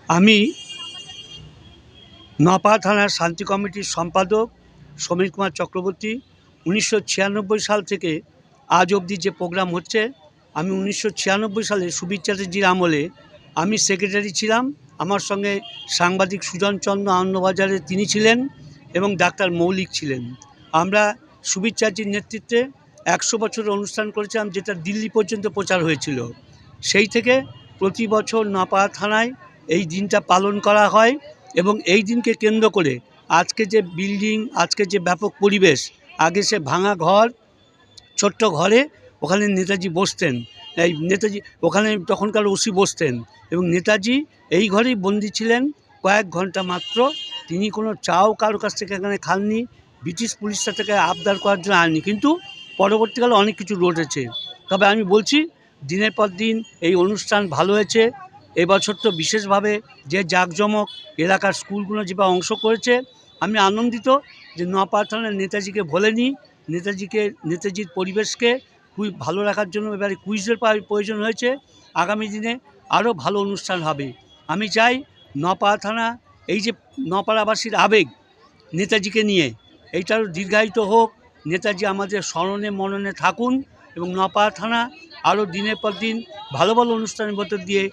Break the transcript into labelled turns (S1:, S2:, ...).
S1: আমি নপাড়া থানার শান্তি কমিটির সম্পাদক সমীর কুমার চক্রবর্তী। 1996 সাল থেকে আজ অবধি যে প্রোগ্রাম হচ্ছে, আমি 1996 সালে সুবীর চ্যাটার্জির আমলে আমি সেক্রেটারি ছিলাম। আমার সঙ্গে সাংবাদিক সুজন চন্দ্র আনন্দবাজারে তিনি ছিলেন এবং ডাক্তার মৌলিক ছিলেন। আমরা সুবীর চ্যাটার্জির নেতৃত্বে 100 বছরের অনুষ্ঠান করেছিলাম, যেটা দিল্লি পর্যন্ত প্রচার হয়েছিল। সেই থেকে প্রতি বছর নপাড়া থানায় এই দিনটা পালন করা হয় এবং এই দিনকে কেন্দ্র করে আজকে যে বিল্ডিং, আজকে যে ব্যাপক পরিবেশ, আগে সে ভাঙা ঘর, ছোট্ট ঘরে ওখানে নেতাজি বসতেন। এই নেতাজি ওখানে তখনকার ওসি বসতেন এবং নেতাজি এই ঘরেই বন্দী ছিলেন কয়েক ঘন্টা মাত্র। তিনি কোনো চাও কারো কাছ থেকে এখানে খাননি, ব্রিটিশ পুলিশটা থেকে আবদার করার জন্য আননি, কিন্তু পরবর্তীকালে অনেক কিছু ঘটেছে। তবে আমি বলছি, দিনের পর দিন এই অনুষ্ঠান ভালো হয়েছে। এবছর তো বিশেষভাবে যে জাঁকজমক, এলাকার স্কুলগুলো যেভাবে অংশ করেছে, আমি আনন্দিত যে নপাড়া থানার নেতাজিকে ভোলেনি। নেতাজির পরিবেশকে খুবই ভালো রাখার জন্য এবারে কুইজের প্রয়োজন হয়েছে। আগামী দিনে আরও ভালো অনুষ্ঠান হবে। আমি চাই নপাড়া থানা, এই যে নপাড়াবাসীর আবেগ নেতাজিকে নিয়ে, এইটারও দীর্ঘায়িত হোক। নেতাজি আমাদের স্মরণে মননে থাকুন এবং নপাড়া থানা আরও দিনের পর দিন ভালো ভালো অনুষ্ঠানের মধ্য দিয়ে